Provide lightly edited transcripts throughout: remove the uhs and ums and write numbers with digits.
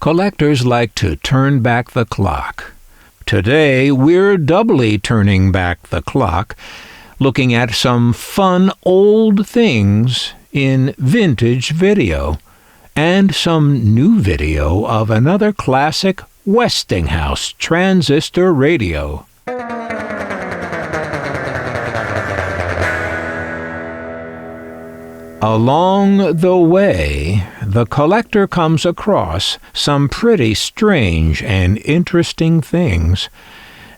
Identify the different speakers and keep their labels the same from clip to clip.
Speaker 1: Collectors like to turn back the clock. Today, we're doubly turning back the clock, looking at some fun old things in vintage video, and some new video of another classic Westinghouse transistor radio. Along the way, the collector comes across some pretty strange and interesting things.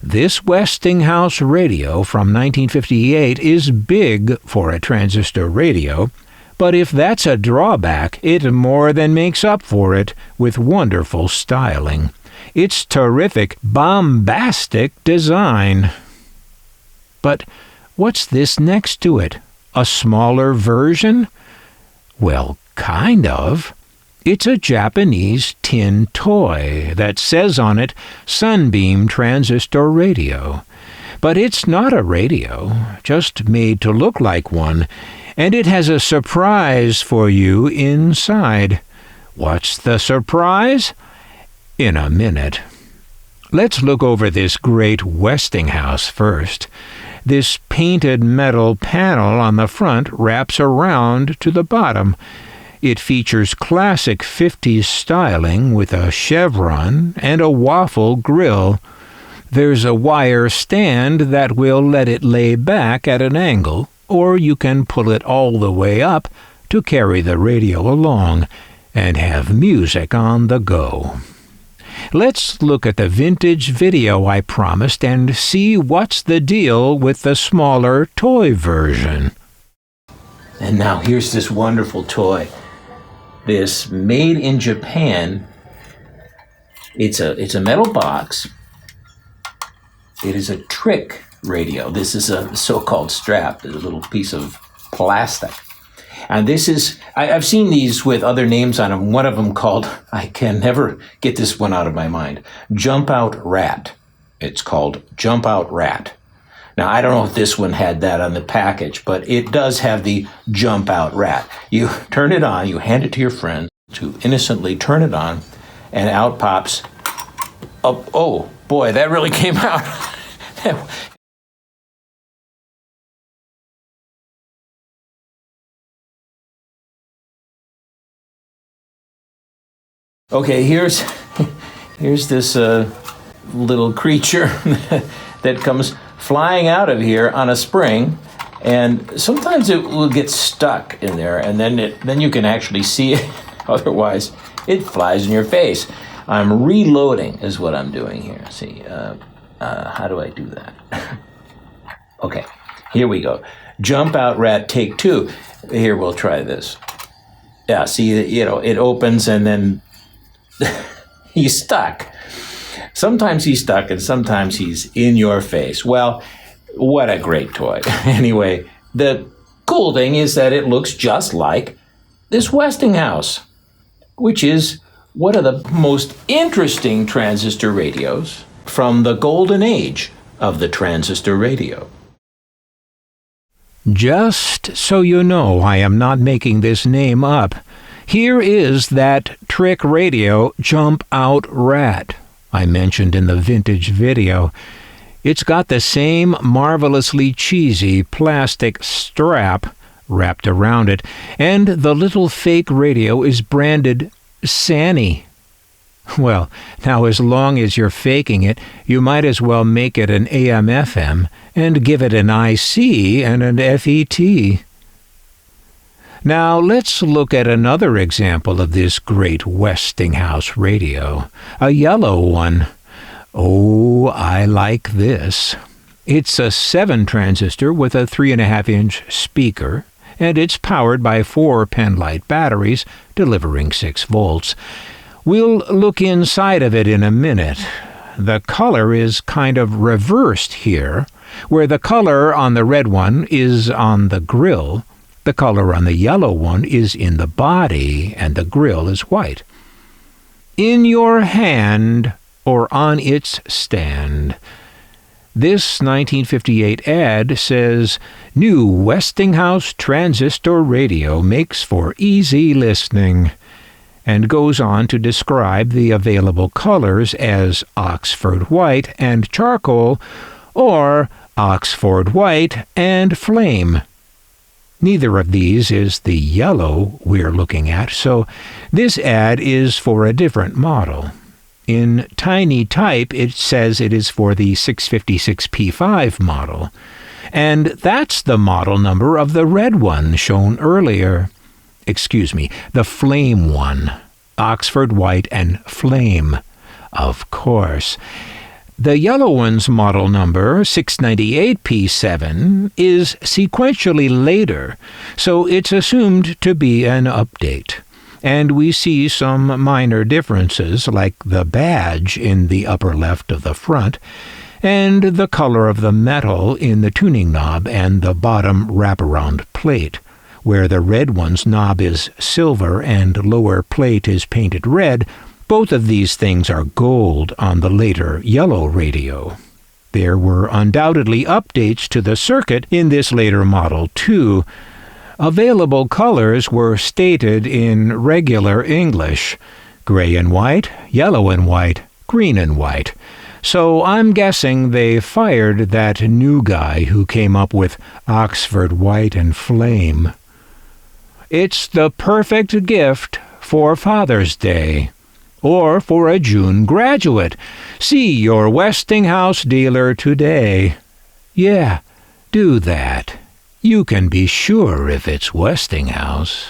Speaker 1: This Westinghouse radio from 1958 is big for a transistor radio, but if that's a drawback, it more than makes up for it with wonderful styling. It's terrific, bombastic design. But what's this next to it? A smaller version? Well, kind of. It's a Japanese tin toy that says on it, Sunbeam Transistor Radio. But it's not a radio, just made to look like one, and it has a surprise for you inside. What's the surprise? In a minute. Let's look over this great Westinghouse first. This painted metal panel on the front wraps around to the bottom. It features classic 50s styling with a chevron and a waffle grill. There's a wire stand that will let it lay back at an angle, or you can pull it all the way up to carry the radio along and have music on the go. Let's look at the vintage video I promised and see what's the deal with the smaller toy version. And now here's this wonderful toy. This made in Japan. It's a metal box. It is a trick radio. This is a so-called strap, a little piece of plastic. And this is, I've seen these with other names on them. One of them called, I can never get this one out of my mind, Jump Out Rat. It's called Jump Out Rat. Now, I don't know if this one had that on the package, but it does have the Jump Out Rat. You turn it on, you hand it to your friend to innocently turn it on, and out pops, oh boy, that really came out. Okay, here's this little creature that comes flying out of here on a spring, and sometimes it will get stuck in there, and then you can actually see it. Otherwise, it flies in your face. I'm reloading is what I'm doing here. See, how do I do that? Okay, here we go. Jump Out Rat, take 2. Here, we'll try this. Yeah, see, it opens and then he's stuck. Sometimes he's stuck and sometimes he's in your face. Well, what a great toy. Anyway, the cool thing is that it looks just like this Westinghouse, which is one of the most interesting transistor radios from the golden age of the transistor radio. Just so you know, I am not making this name up. Here is that trick radio Jump Out Rat I mentioned in the vintage video. It's got the same marvelously cheesy plastic strap wrapped around it, and the little fake radio is branded Sanny. Well, now as long as you're faking it, you might as well make it an AM/FM and give it an IC and an FET. Now let's look at another example of this great Westinghouse radio, a yellow one. Oh, I like this. It's a 7-transistor with a 3.5-inch speaker, and it's powered by 4 Penlight batteries, delivering 6 volts. We'll look inside of it in a minute. The color is kind of reversed here, where the color on the red one is on the grill. The color on the yellow one is in the body, and the grill is white. In your hand or on its stand. This 1958 ad says, "New Westinghouse transistor radio makes for easy listening." and goes on to describe the available colors as Oxford white and charcoal, or Oxford white and flame. Neither of these is the yellow we're looking at, so this ad is for a different model. In tiny type, it says it is for the 656P5 model, and that's the model number of the red one shown earlier. Excuse me, the flame one. Oxford white and flame, of course. The yellow one's model number, 698P7, is sequentially later, so it's assumed to be an update. And we see some minor differences, like the badge in the upper left of the front, and the color of the metal in the tuning knob and the bottom wraparound plate, where the red one's knob is silver and lower plate is painted red. Both of these things are gold on the later yellow radio. There were undoubtedly updates to the circuit in this later model, too. Available colors were stated in regular English: gray and white, yellow and white, green and white. So I'm guessing they fired that new guy who came up with Oxford white and flame. It's the perfect gift for Father's Day, or for a June graduate. See your Westinghouse dealer today. Yeah, do that. You can be sure if it's Westinghouse.